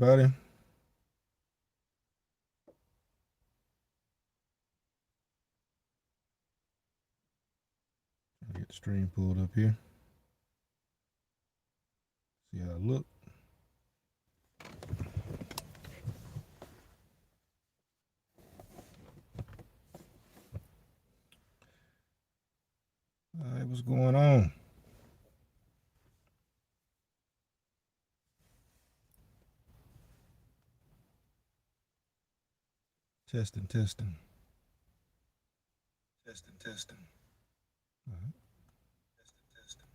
everybody. Get the stream pulled up here. See how it look. All right, what's going on? Testing, testing. Testing, testing. All right. Testing, testing.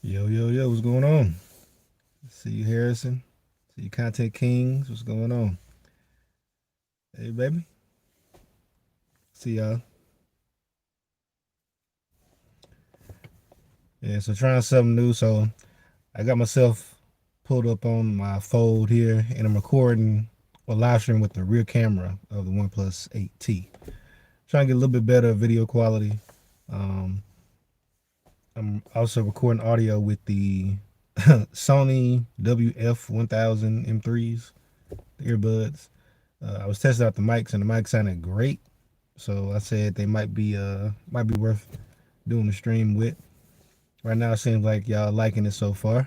Yo, yo, yo, what's going on? See you, Harrison. See you, Content Kings. What's going on? Hey, baby. See y'all. Yeah, so trying something new. So I got myself pulled up on my Fold here, and I'm recording or live stream with the rear camera of the OnePlus 8T. Trying to get a little bit better video quality. Um, I'm also recording audio with the Sony WF-1000 M3s, the earbuds. I was testing out the mics, and the mics sounded great. So I said they might be worth doing the stream with. Right now, it seems like y'all liking it so far.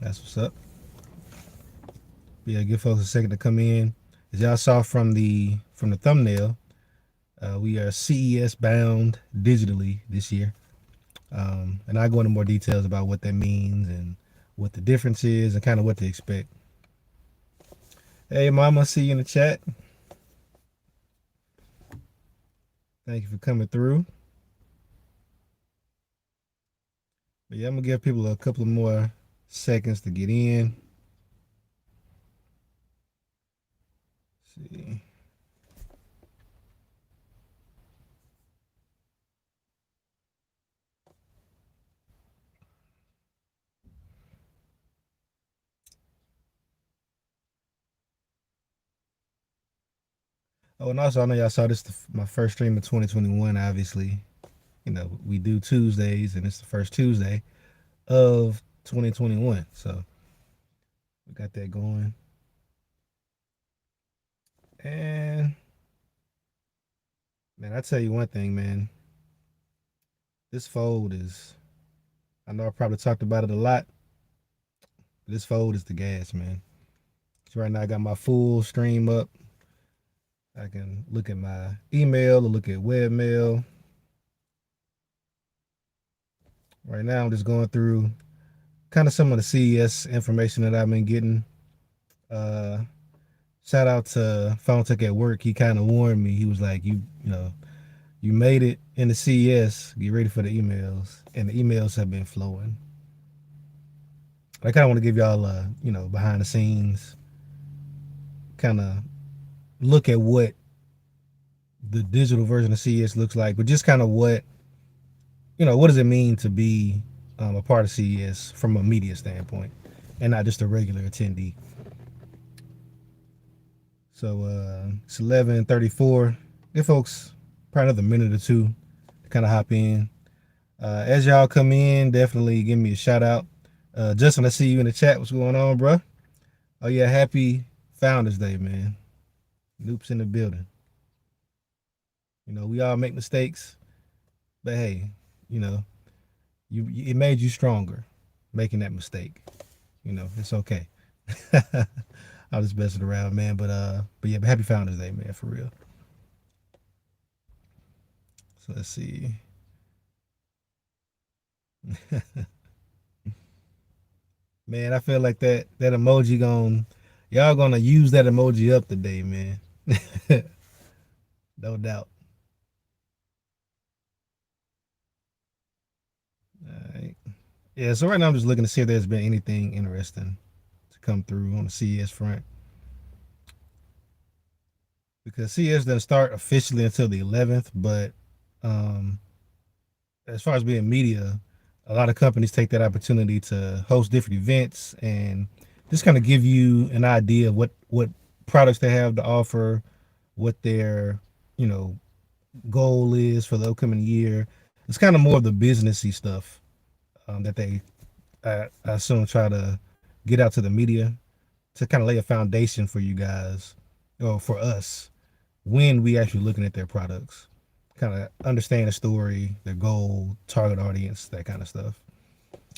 That's what's up. But yeah, give folks a second to come in. As y'all saw from the thumbnail, we are CES bound digitally this year. And I go into more details about what that means and what the difference is and kind of what to expect. Hey, Mama, see you in the chat. Thank you for coming through. But yeah, I'm gonna give people a couple of more seconds to get in. Let's see. Oh, and also I know y'all saw this my first stream of 2021. Obviously, we do Tuesdays, and it's the first Tuesday of 2021. So we got that going. And man, I tell you one thing, man. This Fold is. I know I probably talked about it a lot. But this Fold is the gas, man. So right now I got my full stream up. I can look at my email or look at webmail. Right now I'm just going through kind of some of the CES information that I've been getting. Uh, Shout out to Phone Tech at work. He kind of warned me. He was like, you made it in the CES. Get ready for the emails, and the emails have been flowing. I kind of want to give y'all behind the scenes kind of look at what the digital version of CES looks like, but just kind of what does it mean to be a part of CES from a media standpoint, and not just a regular attendee. So it's 11:34. Give folks probably another minute or two to kind of hop in. As y'all come in, definitely give me a shout out. Justin, I see you in the chat. What's going on, bro? Oh yeah, happy Founders Day, man. Noops in the building. We all make mistakes, but hey, you know, it made you stronger making that mistake. It's okay. I'll just mess it around, man. But yeah, happy Founders Day, man, for real. So let's see. Man, I feel like that emoji y'all gonna use that emoji up today, man. No doubt. All right. Yeah, so right now I'm just looking to see if there's been anything interesting to come through on the CES front. Because CES doesn't start officially until the 11th, but um as far as being media, a lot of companies take that opportunity to host different events and just kind of give you an idea of what products they have to offer, what their you know goal is for the upcoming year. It's kind of more of the businessy stuff that I assume try to get out to the media to kind of lay a foundation for you guys or for us when we actually looking at their products, kind of understand the story, their goal, target audience, that kind of stuff.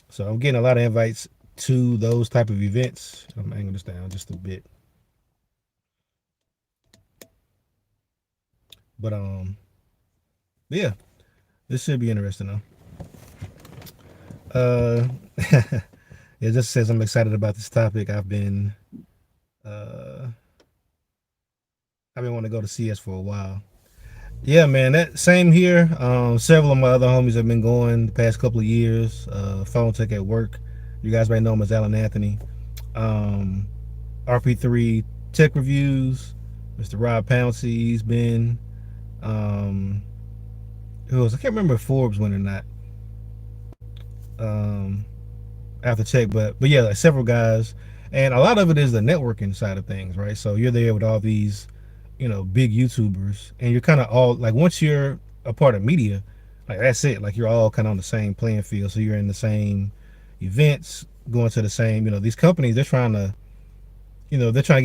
So I'm getting a lot of invites to those type of events. I'm angling this down just a bit, but yeah, this should be interesting though. It just says I'm excited about this topic. Uh I've been wanting to go to CS for a while. Yeah, man, that same here. Several of my other homies have been going the past couple of years. Phone tech at work. You guys might know him as Alan Anthony. Um, RP3 Tech Reviews. Mr. Rob Pouncey, he's been. Um, who else? I can't remember if Forbes went or not. Um, I have to check, but yeah, like several guys, and a lot of it is the networking side of things, right? So you're there with all these, big YouTubers, and you're kind of all like once you're a part of media, like that's it. Like you're all kind of on the same playing field, so you're in the same events, going to the same. These companies they're trying to get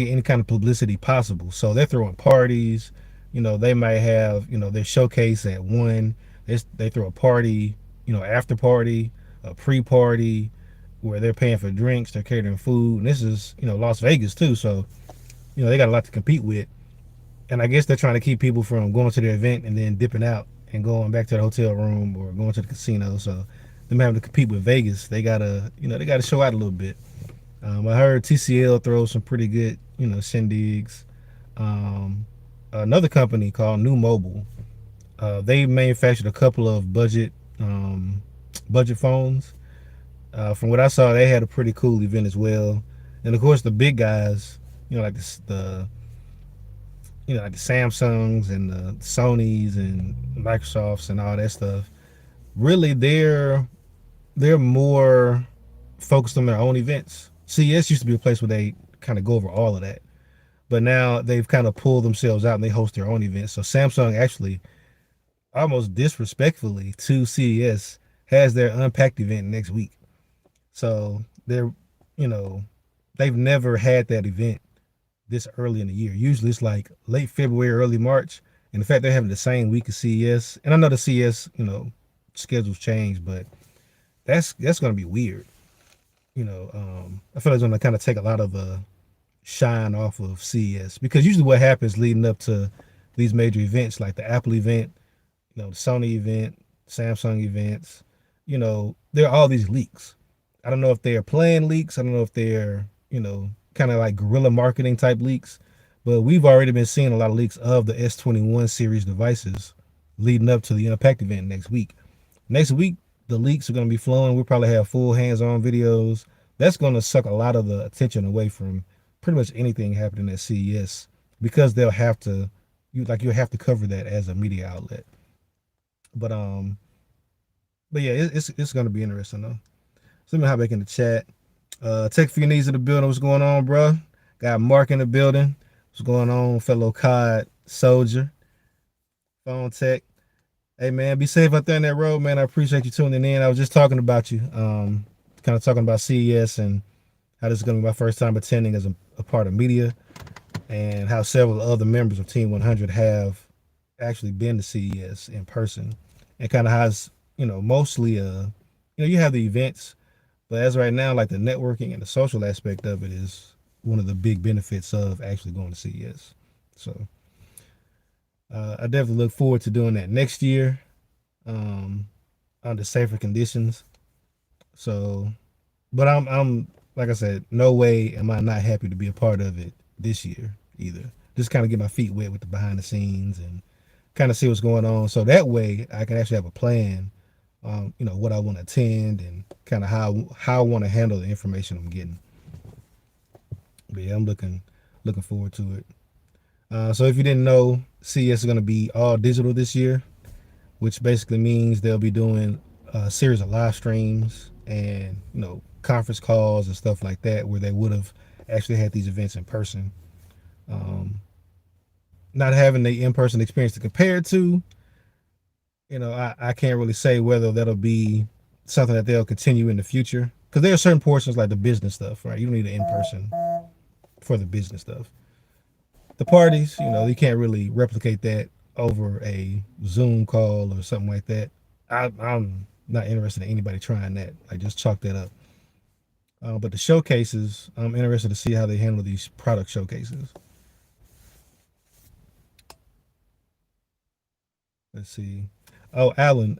any kind of publicity possible, so they're throwing parties. They might have their showcase at one. They throw a party, after party, a pre-party where they're paying for drinks, they're catering food, and this is Las Vegas too, so they got a lot to compete with, and I guess they're trying to keep people from going to their event and then dipping out and going back to the hotel room or going to the casino. So them having to compete with Vegas, they gotta show out a little bit. I heard TCL throws some pretty good shindigs. Um, Another company called New Mobile, they manufactured a couple of budget phones. From what I saw, they had a pretty cool event as well. And of course, the big guys, like like the Samsungs and the Sonys and Microsofts and all that stuff. Really, they're more focused on their own events. CES used to be a place where they kind of go over all of that, but now they've kind of pulled themselves out and they host their own events. So Samsung actually, almost disrespectfully to CES, has their Unpacked event next week. So you know, they've never had that event this early in the year. Usually it's like late February, early March. And in fact, they're having the same week as CES. And I know the CES, schedules change, but that's going to be weird. I feel like it's going to kind of take a lot of shine off of CES because usually what happens leading up to these major events, like the Apple event, the Sony event, Samsung events, there are all these leaks. I don't know if they are planned leaks. I don't know if they're, kind of like guerrilla marketing type leaks. But we've already been seeing a lot of leaks of the S21 series devices leading up to the Unpacked event next week. Next week, the leaks are going to be flowing. We'll probably have full hands-on videos. That's going to suck a lot of the attention away from pretty much anything happening at CES because they'll have to, you'll have to cover that as a media outlet. But yeah, it's going to be interesting though. So let me hop back in the chat. Tech for your needs in the building. What's going on, bro? Got Mark in the building. What's going on, fellow COD soldier? Phone tech. Hey man, be safe out there on that road, man. I appreciate you tuning in. I was just talking about you, kind of talking about CES and how this is going to be my first time attending as a part of media, and how several other members of Team 100 have actually been to CES in person, and kind of how it's mostly you have the events, but as right now, like the networking and the social aspect of it is one of the big benefits of actually going to CES. So I definitely look forward to doing that next year, um, under safer conditions. So, but I'm like I said, no way am I not happy to be a part of it this year either. Just kind of get my feet wet with the behind the scenes and kind of see what's going on. So that way I can actually have a plan, what I want to attend and kind of how I want to handle the information I'm getting. But yeah, I'm looking forward to it. So if you didn't know, CES is going to be all digital this year, which basically means they'll be doing a series of live streams and conference calls and stuff like that, where they would have actually had these events in person. Um, Not having the in person experience to compare it to, I can't really say whether that'll be something that they'll continue in the future. Because there are certain portions like the business stuff, right? You don't need an in person for the business stuff. The parties, you can't really replicate that over a Zoom call or something like that. I'm not interested in anybody trying that. Like, just chalk that up. But the showcases, I'm interested to see how they handle these product showcases. Let's see. Oh, Alan,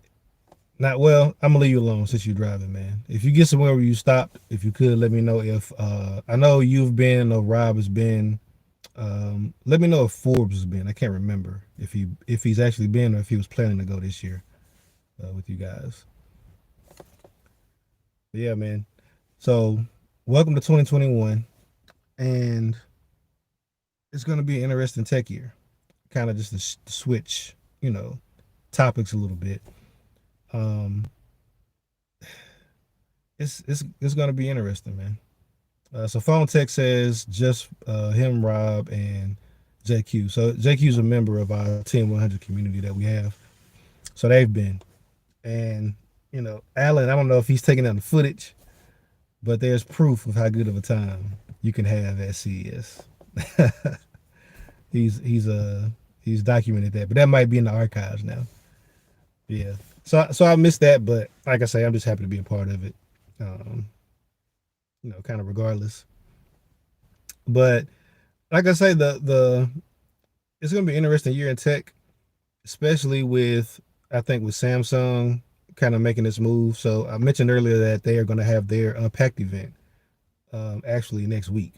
not well. I'm gonna leave you alone since you're driving, man. If you get somewhere where you stopped, if you could let me know if I know you've been or Rob has been. Let me know if Forbes has been. I can't remember if he's actually been or if he was planning to go this year with you guys. But yeah, man. So welcome to 2021, and it's gonna be an interesting tech year. Kind of just to switch, topics a little bit. Um, it's gonna be interesting, man. So Phone Tech says just him, Rob, and JQ. So JQ's a member of our Team 100 community that we have. So they've been, and Alan. I don't know if he's taking down the footage, but there's proof of how good of a time you can have at CES. He's documented that, but that might be in the archives now. Yeah. So I missed that, but like I say, I'm just happy to be a part of it. Um, kind of regardless. But like I say, the it's gonna be an interesting year in tech, especially with I think with Samsung kind of making this move. So I mentioned earlier that they are going to have their Unpacked event actually next week,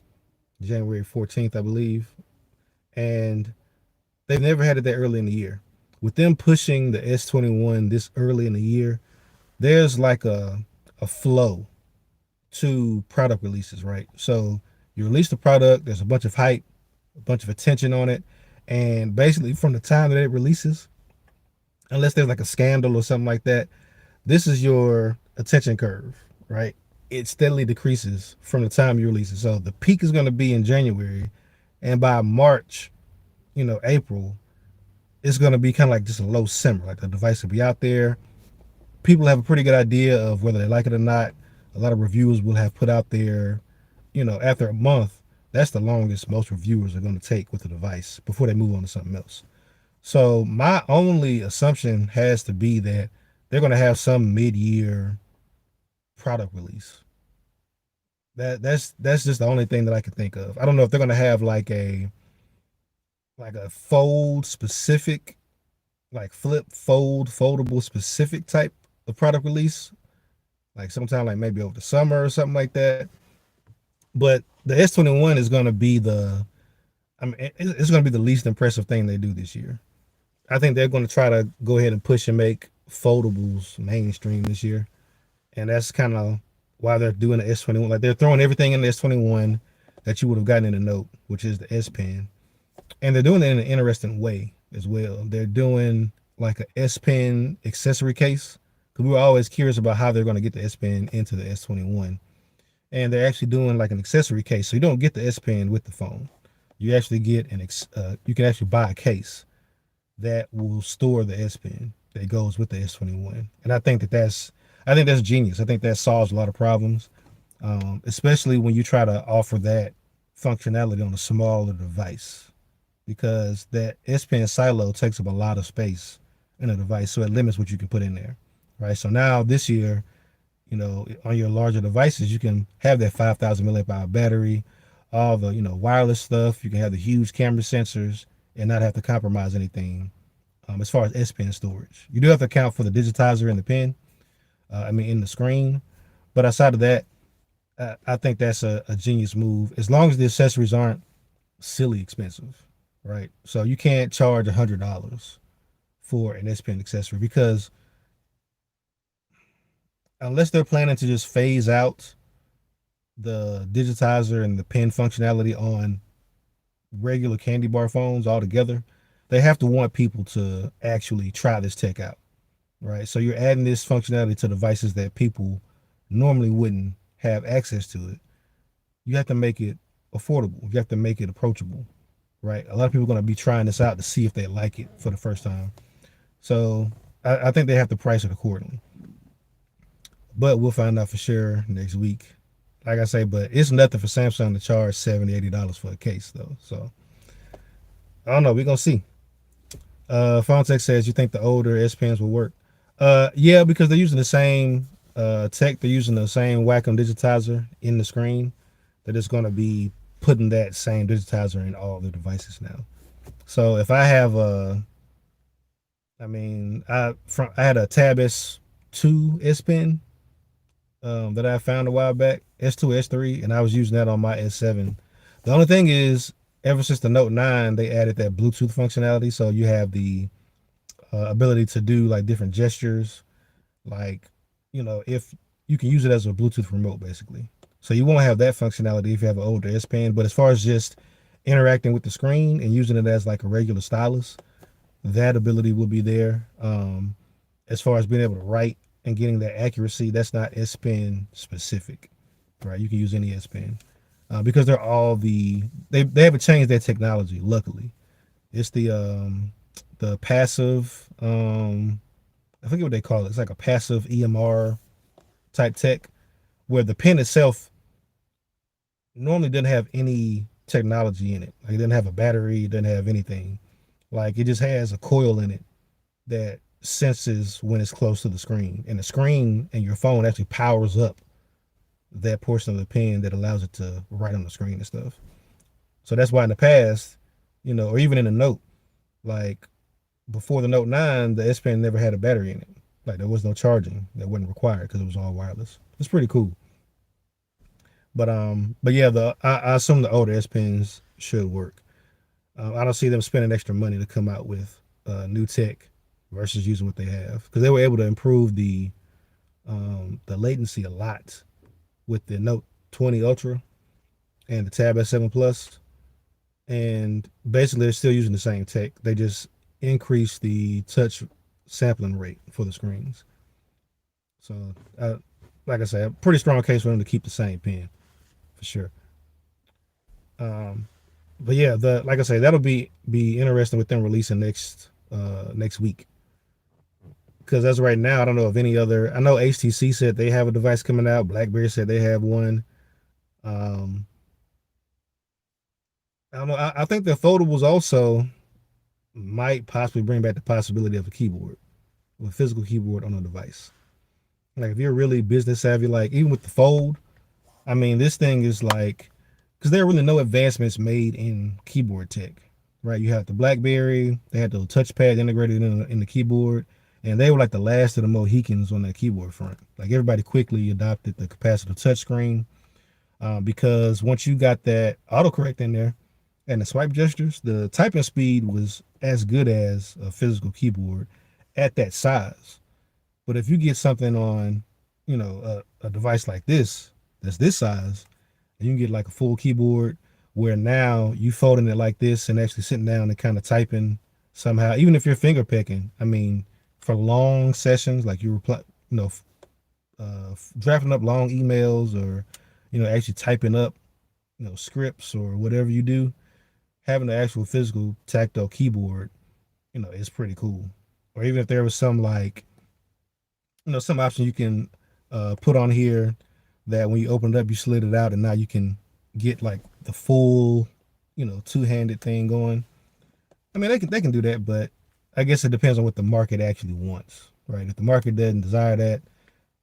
January 14th, I believe, and they've never had it that early in the year. With them pushing the S21 this early in the year, there's like a flow to product releases, right? So you release the product, there's a bunch of hype, a bunch of attention on it, and basically from the time that it releases, unless there's like a scandal or something like that, this is your attention curve, right? It steadily decreases from the time you release it. So the peak is going to be in January, and by March, April, it's going to be kind of like just a low simmer. Like the device will be out there. People have a pretty good idea of whether they like it or not. A lot of reviewers will have put out there, after a month, that's the longest most reviewers are going to take with the device before they move on to something else. So my only assumption has to be that they're going to have some mid-year product release. That's just the only thing that I can think of. I don't know if they're going to have like a fold specific, like flip fold foldable specific type of product release, like sometime like maybe over the summer or something like that. But the S21 is going to be I mean, it's going to be the least impressive thing they do this year. I think they're going to try to go ahead and push and make foldables mainstream this year, and that's kind of why they're doing the S21. Like they're throwing everything in the S21 that you would have gotten in the Note, which is the S Pen, and they're doing it in an interesting way as well. They're doing like a S Pen accessory case because we were always curious about how they're going to get the S Pen into the S21, and they're actually doing like an accessory case, so you don't get the S Pen with the phone. You actually get you can actually buy a case that will store the S Pen that goes with the S21. And I think that's genius. I think that solves a lot of problems, especially when you try to offer that functionality on a smaller device, because that S Pen silo takes up a lot of space in a device, so it limits what you can put in there, right? So now this year, on your larger devices, you can have that 5,000 milliamp hour battery, all the wireless stuff. You can have the huge camera sensors and not have to compromise anything as far as S Pen storage. You do have to account for the digitizer in the pen, in the screen. But outside of that, I think that's a genius move as long as the accessories aren't silly expensive, right? So you can't charge $100 for an S Pen accessory because unless they're planning to just phase out the digitizer and the pen functionality on regular candy bar phones altogether, they have to want people to actually try this tech out. right? So you're adding this functionality to devices that people normally wouldn't have access to it. You have to make it affordable. You have to make it approachable, right? A lot of people are going to be trying this out to see if they like it for the first time. So I think they have to price it accordingly. But we'll find out for sure next week. Like I say, but it's nothing for Samsung to charge $70, $80 for a case though. So I don't know. We're gonna see. Phone Tech says you think the older S Pens will work. Yeah, because they're using the same tech. They're using the same Wacom digitizer in the screen. They're just gonna be putting that same digitizer in all the devices now. So if I have I had a Tab S2 S Pen that I found a while back, S2 S3, and I was using that on my S7. The only thing is, ever since the Note 9, they added that Bluetooth functionality, so you have the ability to do like different gestures, like if you can use it as a Bluetooth remote, basically. So you won't have that functionality if you have an older S Pen. But as far as just interacting with the screen and using it as like a regular stylus, that ability will be there. As far as being able to write and getting that accuracy, that's not S Pen specific, right? You can use any S Pen because they're all they haven't changed their technology. Luckily, it's the passive I forget what they call it. It's like a passive EMR type tech where the pen itself normally doesn't have any technology in it. Like it doesn't have a battery, it doesn't have anything. Like it just has a coil in it that senses when it's close to the screen. And the screen and your phone actually powers up that portion of the pen that allows it to write on the screen and stuff. So that's why in the past, or even in the Note, like before the Note 9, the S Pen never had a battery in it. Like there was no charging that wasn't required because it was all wireless. It's pretty cool. But yeah, I assume the older S Pens should work. I don't see them spending extra money to come out with new tech versus using what they have because they were able to improve the latency a lot with the Note 20 Ultra and the Tab S7 Plus, and basically they're still using the same tech. They just increased the touch sampling rate for the screens. So, like I said, a pretty strong case for them to keep the same pen for sure. Um, but yeah, the like I say, that'll be interesting with them releasing next week. Because as of right now, I don't know of any other. I know HTC said they have a device coming out. BlackBerry said they have one. Um, I don't know. I think the foldables also might possibly bring back the possibility of a keyboard, of a physical keyboard on a device. Like if you're really business savvy, like even with the Fold, I mean, this thing is like, because there are really no advancements made in keyboard tech, right? You have the BlackBerry, they had the touchpad integrated in the keyboard, and they were like the last of the Mohicans on that keyboard front. Like everybody quickly adopted the capacitive touchscreen because once you got that autocorrect in there and the swipe gestures, the typing speed was as good as a physical keyboard at that size. But if you get something on, a device like this, that's this size, and you can get like a full keyboard where now you folding it like this and actually sitting down and kind of typing somehow, even if you're finger picking. I mean, for long sessions, like you reply, drafting up long emails or, actually typing up, scripts or whatever you do, having the actual physical tactile keyboard, is pretty cool. Or even if there was some like, some option you can put on here that when you open it up, you slid it out, and now you can get like the full, two-handed thing going. I mean, they can do that, but I guess it depends on what the market actually wants, right? If the market doesn't desire that,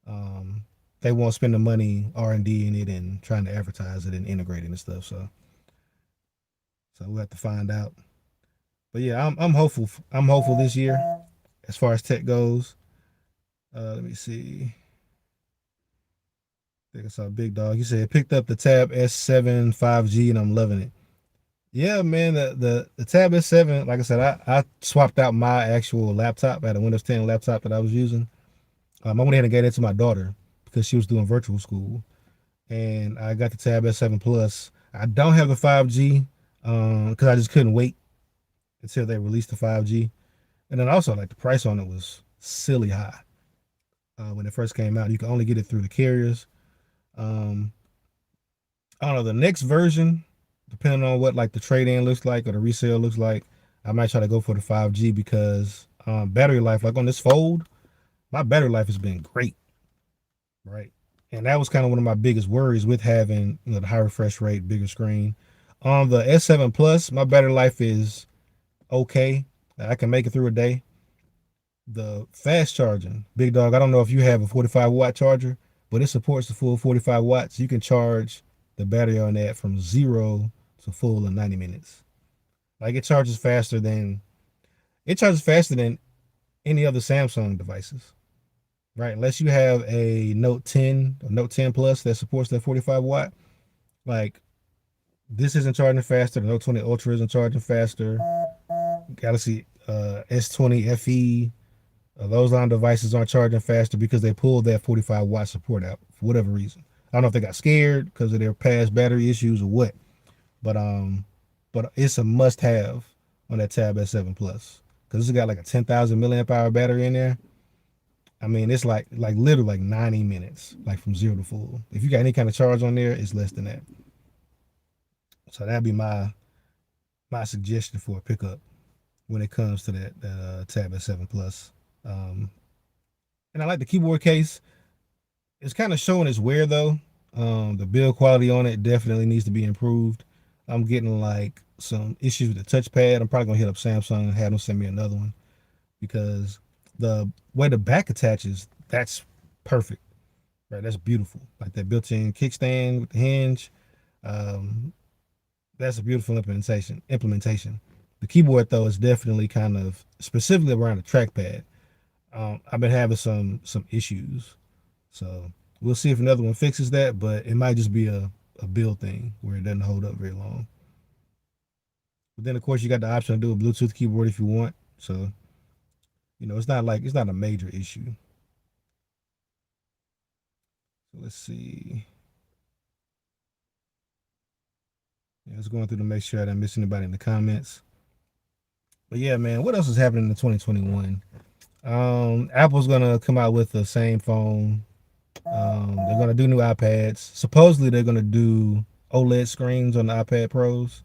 um, they won't spend the money R&D in it and trying to advertise it and integrate it and stuff. So we'll have to find out. But yeah, I'm hopeful. I'm hopeful this year as far as tech goes. Let me see. I think I saw Big Dog. He said picked up the Tab S7 5G and I'm loving it. Yeah, man. The Tab S7, like I said, I swapped out my actual laptop. I had a Windows 10 laptop that I was using. I went ahead and gave it to my daughter because she was doing virtual school, and I got the Tab S7 Plus. I don't have the 5G because I just couldn't wait until they released the 5G. And then also like the price on it was silly high when it first came out. You can only get it through the carriers. Um, I don't know, the next version, depending on what like the trade in looks like or the resale looks like, I might try to go for the 5G because battery life, like on this fold, my battery life has been great, right? And that was kind of one of my biggest worries with having the high refresh rate, bigger screen. On the S7 Plus, my battery life is okay. I can make it through a day. The fast charging, big dog. I don't know if you have a 45-watt charger, but it supports the full 45 watts. You can charge the battery on that from 0 to full in 90 minutes. Like it charges faster than any other Samsung devices, right? Unless you have a Note 10 or Note 10 Plus that supports that 45 watt. Like this isn't charging faster. The Note 20 Ultra isn't charging faster. Galaxy S20 FE, those line devices aren't charging faster because they pulled that 45 watt support out for whatever reason. I don't know if they got scared because of their past battery issues or what, but it's a must have on that Tab S7 Plus because it's got like a 10,000 milliamp hour battery in there. I mean, it's like literally like 90 minutes, like from 0 to full. If you got any kind of charge on there, it's less than that. So that'd be my suggestion for a pickup when it comes to that Tab S7 Plus. Um, and I like the keyboard case. It's kind of showing its wear though. The build quality on it definitely needs to be improved. I'm getting like some issues with the touchpad. I'm probably gonna hit up Samsung and have them send me another one because the way the back attaches, that's perfect. Right, that's beautiful. Like that built-in kickstand with the hinge. Um, that's a beautiful Implementation. The keyboard though is definitely kind of specifically around the trackpad. I've been having some issues, so we'll see if another one fixes that. But it might just be a build thing where it doesn't hold up very long. But then of course you got the option to do a Bluetooth keyboard if you want. So it's not a major issue. So let's see. Yeah, let's going through to make sure I didn't miss anybody in the comments. But yeah, man, what else is happening in 2021? Apple's gonna come out with the same phone. They're gonna do new iPads. Supposedly they're gonna do OLED screens on the iPad Pros.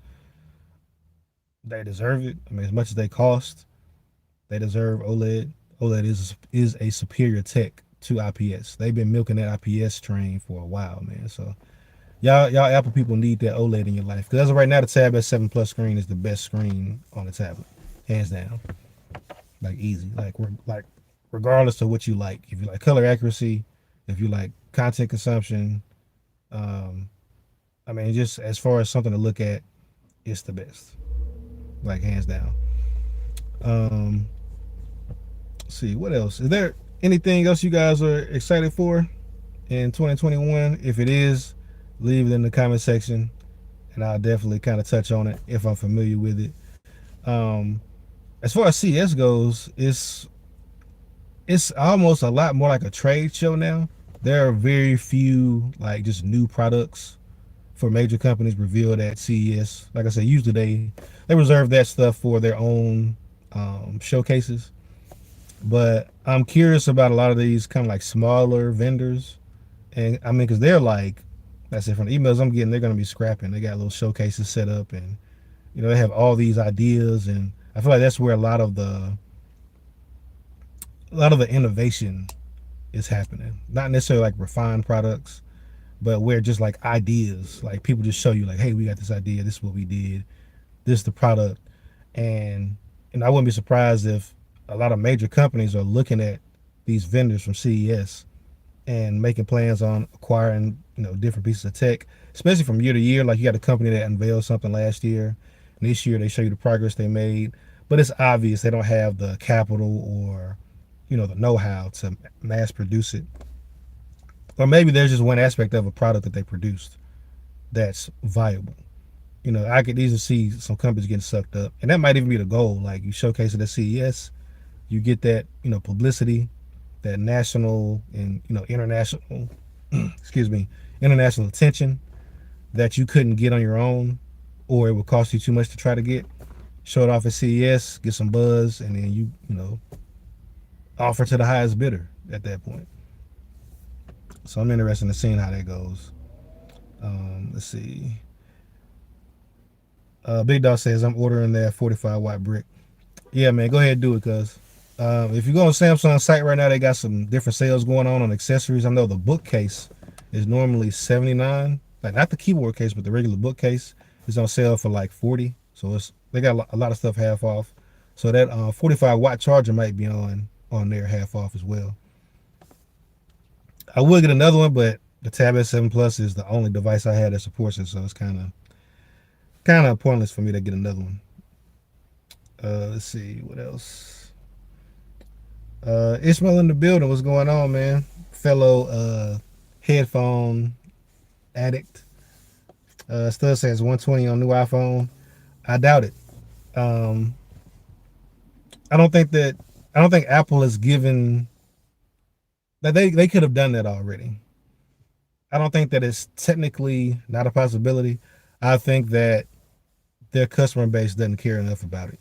They deserve it. I mean, as much as they cost, they deserve OLED. OLED is a superior tech to IPS. They've been milking that IPS train for a while, man. So y'all Apple people need that OLED in your life. Because as of right now, the Tab S7 Plus screen is the best screen on the tablet, hands down. Like easy. Like regardless of what you like. If you like color accuracy, if you like content consumption, um, I mean, just as far as something to look at, it's the best. Like hands down. Um, let's see what else. Is there anything else you guys are excited for in 2021? If it is, leave it in the comment section, and I'll definitely kind of touch on it if I'm familiar with it. Um, as far as CES goes, it's almost a lot more like a trade show now. There are very few like just new products for major companies revealed at CES. Like I said, usually they reserve that stuff for their own showcases. But I'm curious about a lot of these kind of like smaller vendors, and I mean, because they're like, that's it from the emails I'm getting, they're gonna be scrapping. They got little showcases set up, and they have all these ideas, and I feel like that's where a lot of the innovation is happening. Not necessarily like refined products, but where just like ideas, like people just show you like, hey, we got this idea, this is what we did, this is the product. And I wouldn't be surprised if a lot of major companies are looking at these vendors from CES and making plans on acquiring different pieces of tech, especially from year to year. Like you got a company that unveiled something last year, and this year they show you the progress they made, but it's obvious they don't have the capital or the know-how to mass produce it. Or maybe there's just one aspect of a product that they produced that's viable. I could easily see some companies getting sucked up, and that might even be the goal. Like you showcase it at CES, you get that publicity, that national and international, excuse me, international attention that you couldn't get on your own, or it would cost you too much to try to get. Show it off at CES, get some buzz, and then offer to the highest bidder at that point. So I'm interested in seeing how that goes. Let's see. Big Dog says I'm ordering that 45-watt brick. Yeah, man, go ahead and do it, cuz. If you go on Samsung's site right now, they got some different sales going on accessories. I know the bookcase is normally 79, like not the keyboard case, but the regular bookcase is on sale for like 40. So they got a lot of stuff half off. So that 45-watt charger might be on there half off as well. I would get another one, but the Tab S7 Plus is the only device I had that supports it, so it's kind of pointless for me to get another one. Let's see what else. Ishmael in the building. What's going on, man? Fellow headphone addict. Still says 120 on new iPhone. I doubt it. Um, I don't think that. I don't think Apple has given that they could have done that already. I don't think that it's technically not a possibility. I think that their customer base doesn't care enough about it,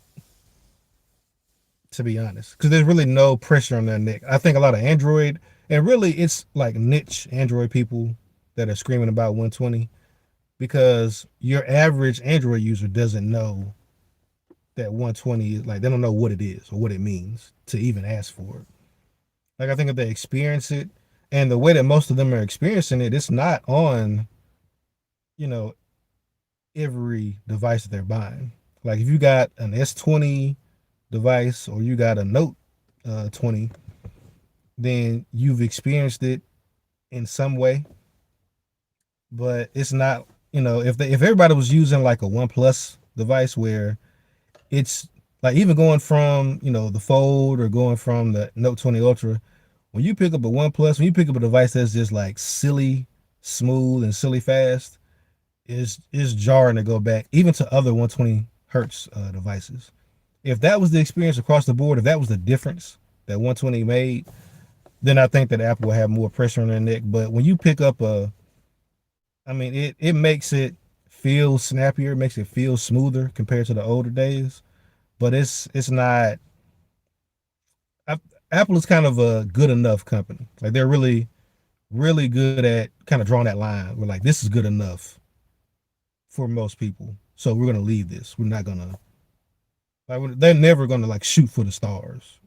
to be honest, because there's really no pressure on their neck. I think a lot of Android, and really it's like niche Android people that are screaming about 120, because your average Android user doesn't know that 120 is like, they don't know what it is or what it means to even ask for it. Like, I think if they experience it, and the way that most of them are experiencing it, it's not on, you know, every device that they're buying. Like if you got an S20 device or you got a Note 20, then you've experienced it in some way. But it's not, if everybody was using like a OnePlus device where it's like, even going from the Fold or going from the Note 20 Ultra, when you pick up a OnePlus, when you pick up a device that's just like silly smooth and silly fast, is jarring to go back even to other 120 hertz devices. If that was the experience across the board, if that was the difference that 120 made, then I think that Apple will have more pressure on their neck. But when you pick up it makes it feel snappier, it makes it feel smoother compared to the older days. But it's not. Apple is kind of a good enough company. Like they're really good at kind of drawing that line. We're like, this is good enough for most people, so we're gonna leave this. We're not gonna they're never gonna like shoot for the stars.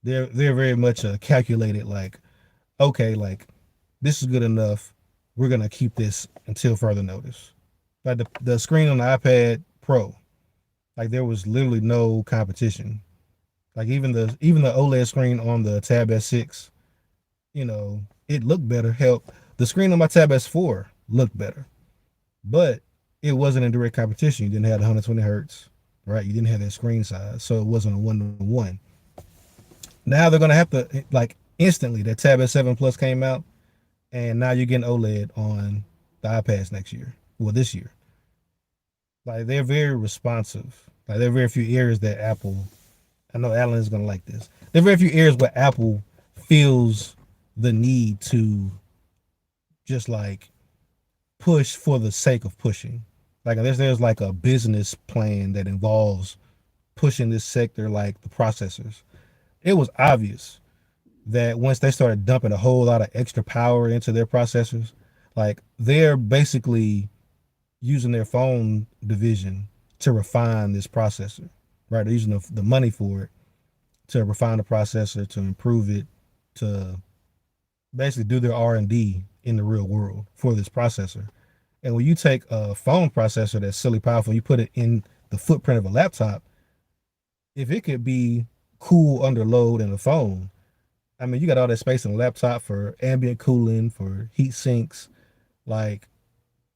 They're very much calculated. Like, okay, like this is good enough. We're gonna keep this until further notice. Like the screen on the iPad Pro, like there was literally no competition. Like even the OLED screen on the Tab S6, it looked better. Hell, the screen on my Tab S4 looked better, but it wasn't in direct competition. You didn't have the 120 hertz, right? You didn't have that screen size, so it wasn't a 1-to-1. Now they're gonna have to, like, instantly. That Tab S7 Plus came out, and now you're getting OLED on the iPads next year. Well, this year, like they're very responsive. Like there are very few areas that Apple. I know Alan is gonna like this. There are very few areas where Apple feels the need to just like push for the sake of pushing. Like there's like a business plan that involves pushing this sector, like the processors. It was obvious that once they started dumping a whole lot of extra power into their processors, like they're basically using their phone division to refine this processor, right? They're using the money for it to refine the processor, to improve it, to basically do their R&D in the real world for this processor. And when you take a phone processor that's silly powerful, you put it in the footprint of a laptop, if it could be cool under load in a phone, I mean, you got all that space in a laptop for ambient cooling, for heat sinks. Like,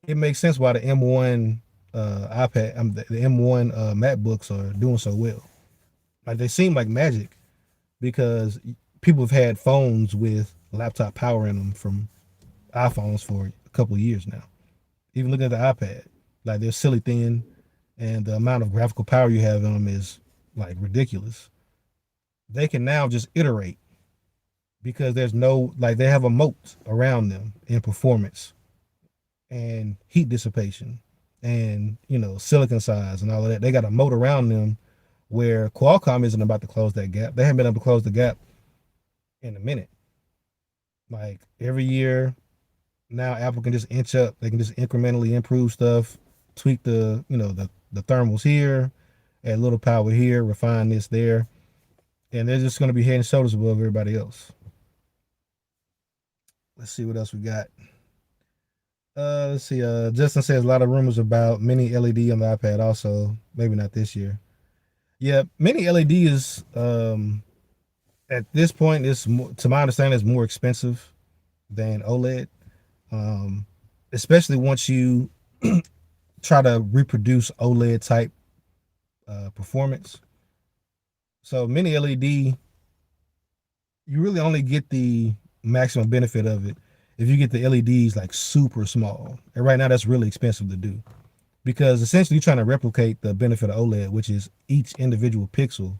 it makes sense why the M1 the M1 MacBooks are doing so well. Like, they seem like magic because people have had phones with laptop power in them from iPhones for a couple of years now. Even looking at the iPad, like they're silly thin, and the amount of graphical power you have in them is like ridiculous. They can now just iterate because there's no, like, they have a moat around them in performance and heat dissipation and silicon size and all of that. They got a moat around them where Qualcomm isn't about to close that gap. They haven't been able to close the gap in a minute. Like every year now, Apple can just inch up. They can just incrementally improve stuff, tweak the thermals here, add a little power here, refine this there, and they're just going to be head and shoulders above everybody else. Let's see what else we got. Let's see. Justin says a lot of rumors about mini LED on the iPad. Also, maybe not this year. Yeah, mini LED is at this point is to my understanding is more expensive than OLED. Um, Especially once you try to reproduce OLED type performance. So mini LED, you really only get the maximum benefit of it if you get the LEDs like super small. And right now, that's really expensive to do because essentially you're trying to replicate the benefit of OLED, which is each individual pixel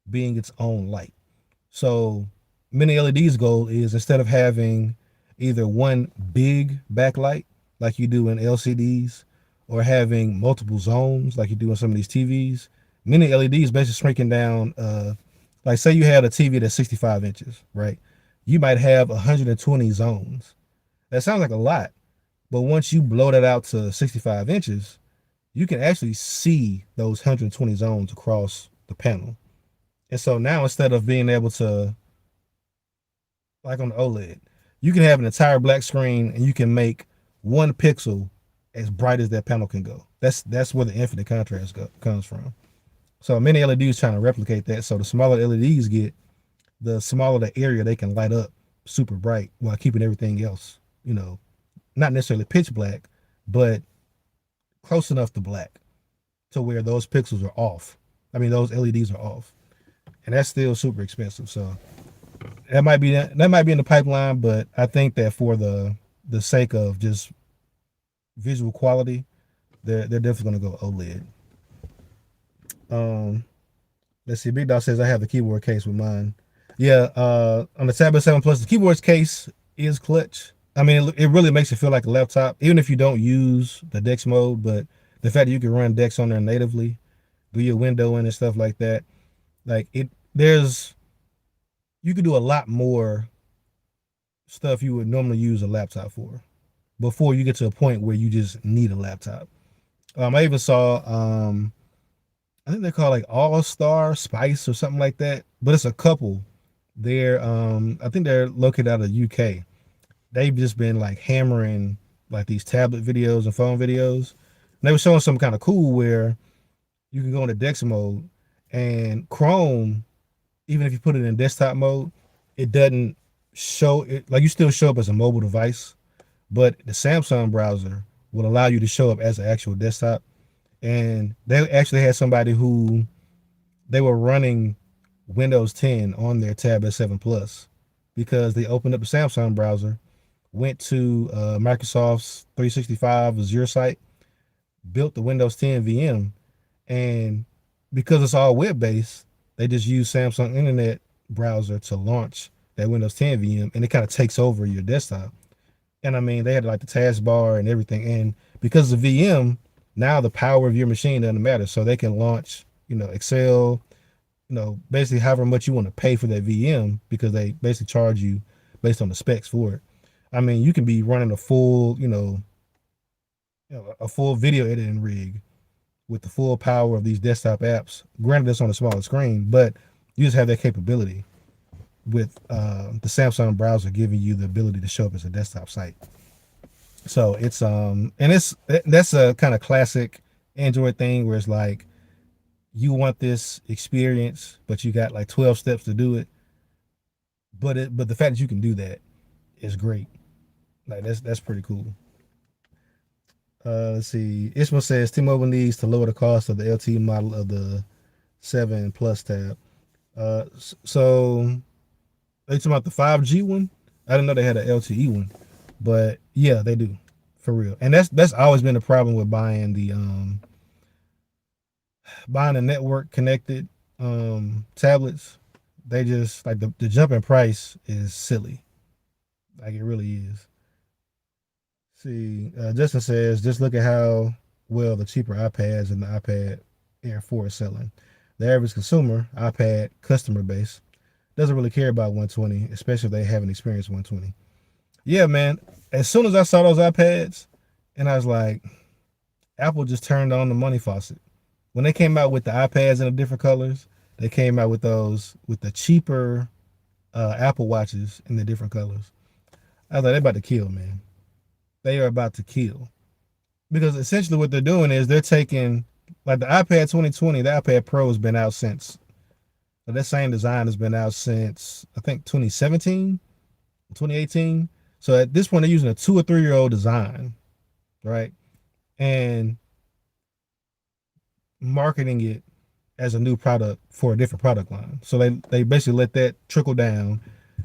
being its own light. So mini LED's goal is instead of having either one big backlight like you do in LCDs or having multiple zones like you do in some of these TVs, mini LEDs basically shrinking down. Like say you had a TV that's 65 inches, right? You might have 120 zones. That sounds like a lot, but once you blow that out to 65 inches, you can actually see those 120 zones across the panel. And so now instead of being able to, like on the OLED, you can have an entire black screen and you can make one pixel as bright as that panel can go. That's where the infinite contrast comes from. So many LEDs trying to replicate that. So the smaller LEDs get, the smaller the area they can light up super bright while keeping everything else, not necessarily pitch black, but close enough to black to where those pixels are off. I mean, those LEDs are off, and that's still super expensive. So that might be in the pipeline, but I think that for the sake of just visual quality, they're definitely gonna go OLED. Um, let's see. Big Dog says I have the keyboard case with mine. Yeah, on the Tablet 7 Plus, the keyboard's case is clutch. I mean, it really makes it feel like a laptop, even if you don't use the Dex mode. But the fact that you can run Dex on there natively, do your windowing and stuff like that, like you can do a lot more stuff you would normally use a laptop for before you get to a point where you just need a laptop. I even saw, I think they're called like All Star Spice or something like that, but it's a couple. I think they're located out of the UK. They've just been like hammering like these tablet videos and phone videos. And they were showing something kind of cool where you can go into Dex mode and Chrome, even if you put it in desktop mode, it doesn't show it like you still show up as a mobile device, but the Samsung browser will allow you to show up as an actual desktop. And they actually had somebody who they were running Windows 10 on their Tab S7 Plus because they opened up the Samsung browser, went to Microsoft's 365 Azure site, built the Windows 10 VM, and because it's all web based, they just use Samsung Internet browser to launch that Windows 10 VM, and it kind of takes over your desktop. And I mean, they had like the taskbar and everything, and because of VM, now the power of your machine doesn't matter, so they can launch, Excel, basically however much you want to pay for that VM because they basically charge you based on the specs for it. I mean, you can be running a full video editing rig with the full power of these desktop apps. Granted, it's on a smaller screen, but you just have that capability with the Samsung browser giving you the ability to show up as a desktop site. So it's and that's a kind of classic Android thing where it's like you want this experience, but you got like 12 steps to do it. But the fact that you can do that is great. Like that's pretty cool. Let's see. Ishmael says T-Mobile needs to lower the cost of the LTE model of the 7 Plus tab. So are you talking about the 5G one? I didn't know they had an LTE one, but yeah, they do, for real. And that's always been the problem with buying the network connected tablets. They just like the jump in price is silly. Like it really is. See, Justin says, just look at how well the cheaper iPads and the iPad Air 4 is selling. the average consumer, iPad customer base, doesn't really care about 120, especially if they haven't experienced 120. Yeah, man. As soon as I saw those iPads, and I was like, Apple just turned on the money faucet. When they came out with the iPads in the different colors, they came out with those with the cheaper Apple watches in the different colors. I was like, they're about to kill, man. They are about to kill. Because essentially what they're doing is they're taking, like the iPad 2020, the iPad Pro has been out since, that same design has been out since, I think, 2017, 2018. So at this point, they're using a 2 or 3 year old design, right? And marketing it as a new product for a different product line. So they basically let that trickle down.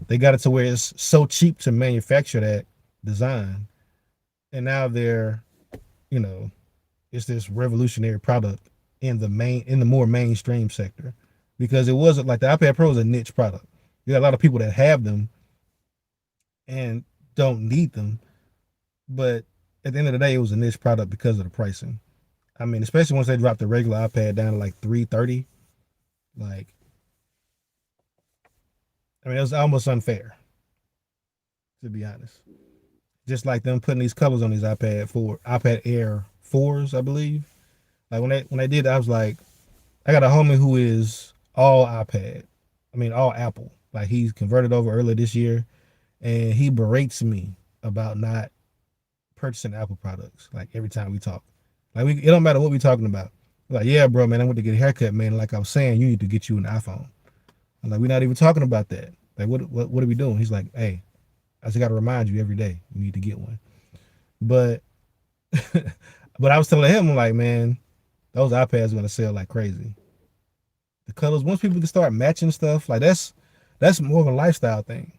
They got it to where it's so cheap to manufacture that design. And now they're, you know, it's this revolutionary product in the more mainstream sector. Because it wasn't like the iPad Pro is a niche product. You got a lot of people that have them and don't need them. But at the end of the day, it was a niche product because of the pricing. I mean, especially once they dropped the regular iPad down to like 330, like, I mean, it was almost unfair, to be honest. Just like them putting these colors on these iPad Air 4s, I believe. Like when they did, I was like, I got a homie who is all iPad. I mean, all Apple. Like he's converted over earlier this year, and he berates me about not purchasing Apple products. Like every time we talk, like it don't matter what we talking about. Like, yeah, bro, man, I went to get a haircut, man. Like I was saying, you need to get you an iPhone. I'm like, we're not even talking about that. Like, what are we doing? He's like, hey, I just got to remind you every day you need to get one. But but I was telling him, I'm like, man, those iPads are gonna sell like crazy. The colors, once people can start matching stuff, like that's more of a lifestyle thing.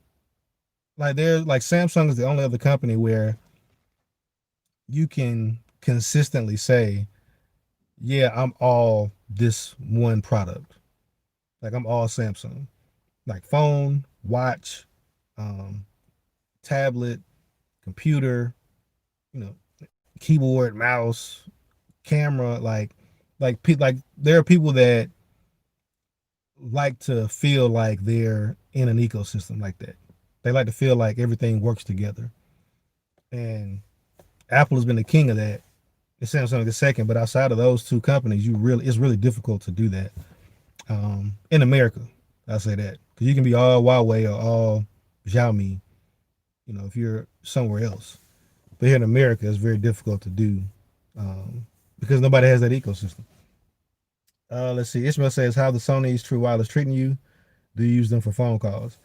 Like they're like Samsung is the only other company where you can consistently say, yeah, I'm all this one product. Like I'm all Samsung. Like phone, watch, um, tablet, computer, you know, keyboard, mouse, camera, like there are people that like to feel like they're in an ecosystem like that. They like to feel like everything works together. And Apple has been the king of that. It Samsung the second, but outside of those two companies, it's really difficult to do that. In America, I say that because you can be all Huawei or all Xiaomi, if you're somewhere else. But here in America, it's very difficult to do because nobody has that ecosystem. Let's see. Ishmael says, "How the Sony's True Wireless treating you? Do you use them for phone calls?"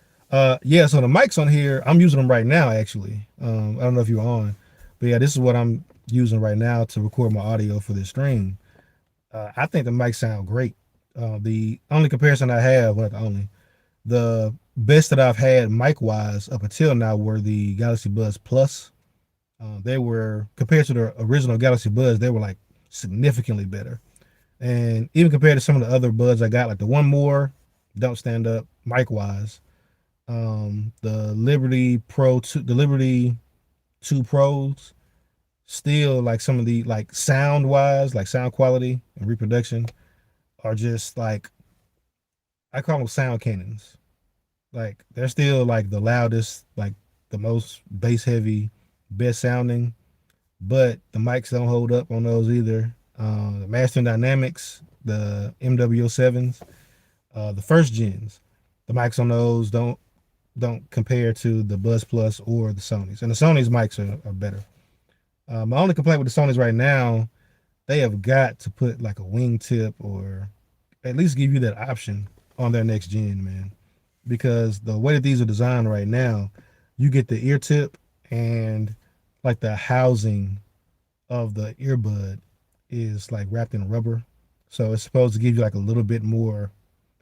Yeah. So the mics on here, I'm using them right now. Actually, I don't know if you're on, but yeah, this is what I'm using right now to record my audio for this stream. I think the mics sound great. The only comparison I have, well, not the only, the best that I've had mic wise up until now were the Galaxy Buds Plus. They were compared to the original Galaxy Buds, they were like significantly better. And even compared to some of the other buds I got, like the One More, don't stand up mic wise. The Liberty 2 Pros, still like some of the like sound wise, like sound quality and reproduction are just like I call them sound cannons. Like they're still like the loudest, like the most bass heavy, best sounding, but the mics don't hold up on those either. The Mastering Dynamics, the MW07s, the first gens, the mics on those don't compare to the Buzz Plus or the Sony's, and the Sony's mics are better. My only complaint with the Sony's right now, they have got to put like a wingtip or at least give you that option on their next gen, man. Because the way that these are designed right now, you get the ear tip and like the housing of the earbud is like wrapped in rubber. So it's supposed to give you like a little bit more,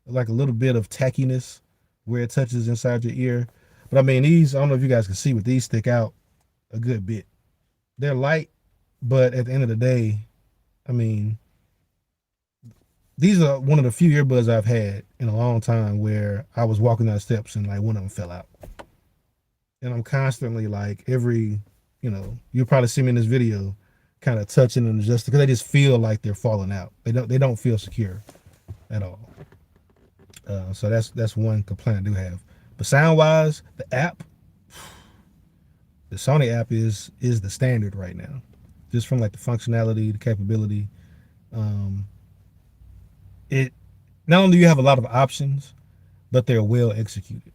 like a little bit of tackiness where it touches inside your ear. But I mean, these, I don't know if you guys can see, but these stick out a good bit. They're light, but at the end of the day, I mean, these are one of the few earbuds I've had in a long time where I was walking down the steps and like one of them fell out. And I'm constantly like you'll probably see me in this video kind of touching and adjusting because they just feel like they're falling out. They don't feel secure. at all. So that's one complaint I do have. But sound wise, the app, the Sony app is the standard right now, just from like the functionality, the capability. Um, it not only do you have a lot of options, but they're well executed.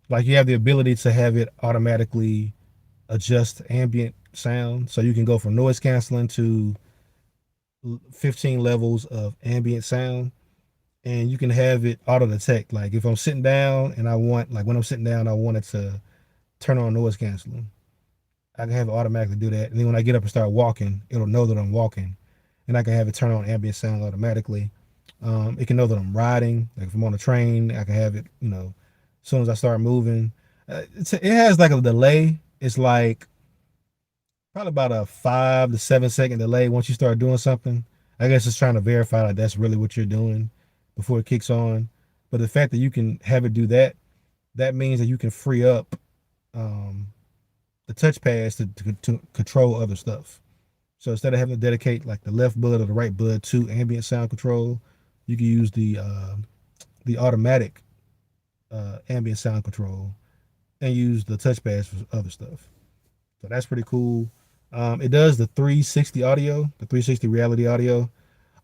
Like you have the ability to have it automatically adjust ambient sound, so you can go from noise canceling to 15 levels of ambient sound, and you can have it auto detect. Like if I'm sitting down and I want, like when I'm sitting down, I want it to turn on noise canceling. I can have it automatically do that, and then when I get up and start walking, it'll know that I'm walking, and I can have it turn on ambient sound automatically. It can know that I'm riding. Like if I'm on a train, I can have it, as soon as I start moving. It has like a delay. It's like probably about a 5 to 7 second delay once you start doing something. I guess it's trying to verify like that's really what you're doing before it kicks on. But the fact that you can have it do that, that means that you can free up um, the touch pads to control other stuff. So instead of having to dedicate like the left bud or the right bud to ambient sound control, you can use the automatic ambient sound control and use the touch pads for other stuff. So that's pretty cool. It does the 360 audio, the 360 reality audio.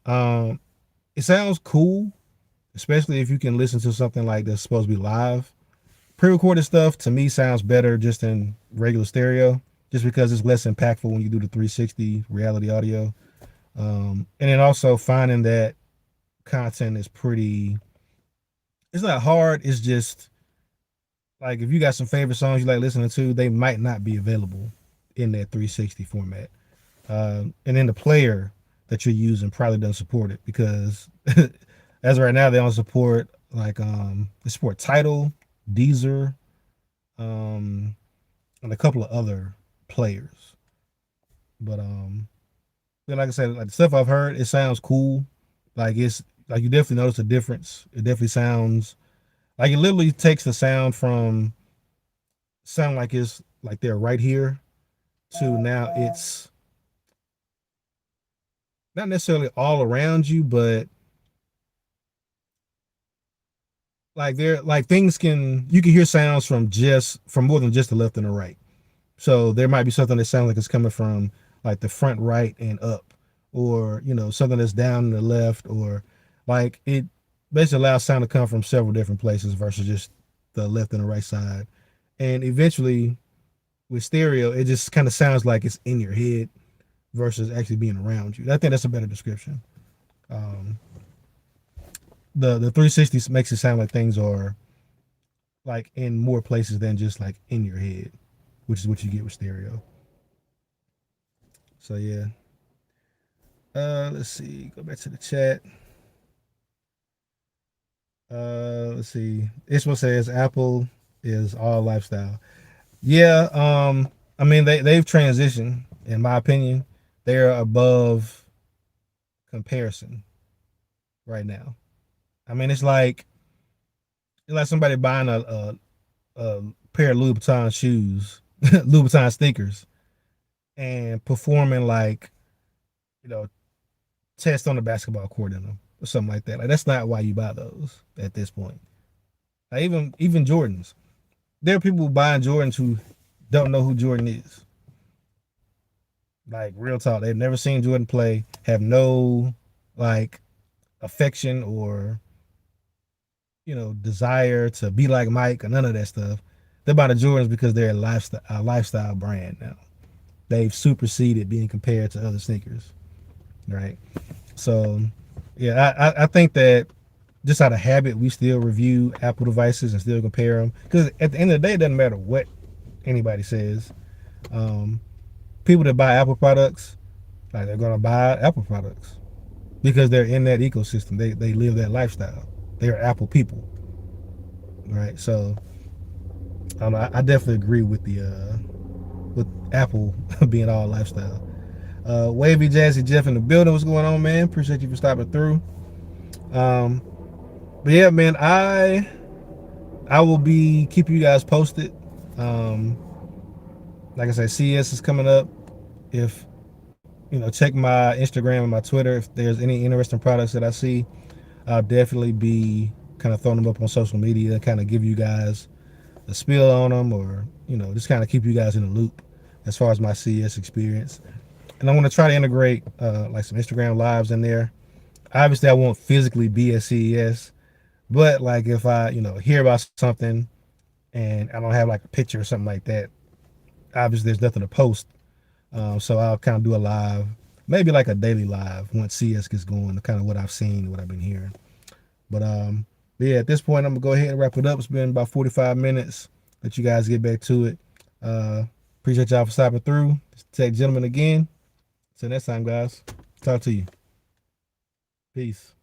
Um, it sounds cool, especially if you can listen to something like that's supposed to be live. Pre-recorded stuff to me sounds better just in regular stereo, just because it's less impactful when you do the 360 reality audio. And then also finding that content is pretty. It's not hard. It's just like if you got some favorite songs you like listening to, they might not be available in that 360 format. And then the player that you're using probably doesn't support it because as of right now they don't support like they support Tidal, Deezer, um, and a couple of other players. But like I said, like the stuff I've heard, it sounds cool. Like it's like you definitely notice a difference. It definitely sounds like it literally takes the sound from sound like it's like they're right here to now it's not necessarily all around you, but like they're like things can you can hear sounds from more than just the left and the right. So there might be something that sounds like it's coming from like the front right and up, or something that's down in the left, or like it basically allows sound to come from several different places versus just the left and the right side. And eventually, with stereo, it just kind of sounds like it's in your head versus actually being around you. I think that's a better description. Um, the 360 makes it sound like things are like in more places than just like in your head, which is what you get with stereo. So yeah. Let's see. Go back to the chat. Let's see. Ishmael says Apple is all lifestyle. Yeah. I mean they've transitioned. In my opinion, they're above comparison right now. I mean it's like somebody buying a pair of Louboutin shoes, Louboutin sneakers, and performing like you know test on the basketball court in them or something like that. Like that's not why you buy those at this point. Like even Jordans. There are people buying Jordans who don't know who Jordan is. Like real talk, they've never seen Jordan play, have no like affection or desire to be like Mike or none of that stuff. They're buying the Jordans because they're a lifestyle brand now. They've superseded being compared to other sneakers, right? So, yeah, I think that just out of habit, we still review Apple devices and still compare them because at the end of the day, it doesn't matter what anybody says. Um, People that buy Apple products, like they're gonna buy Apple products because they're in that ecosystem. They live that lifestyle. They are Apple people, right? So I definitely agree with Apple being all lifestyle. Wavy Jazzy Jeff in the building. What's going on, man? Appreciate you for stopping through. Um, but yeah, man, I will be keeping you guys posted. Um, like I said, CES is coming up. If check my Instagram and my Twitter if there's any interesting products that I see. I'll definitely be kind of throwing them up on social media, kind of give you guys a spill on them, or just kind of keep you guys in the loop as far as my CES experience. And I want to try to integrate like some Instagram lives in there. Obviously, I won't physically be at CES, but like if I hear about something and I don't have like a picture or something like that, obviously there's nothing to post. So I'll kind of do a live, maybe like a daily live once CS gets going, kind of what I've seen, what I've been hearing. But yeah, at this point, I'm gonna go ahead and wrap it up. It's been about 45 minutes. Let you guys get back to it. Uh, Appreciate y'all for stopping through. Tech Gentleman again. Till next time, guys. Talk to you. Peace.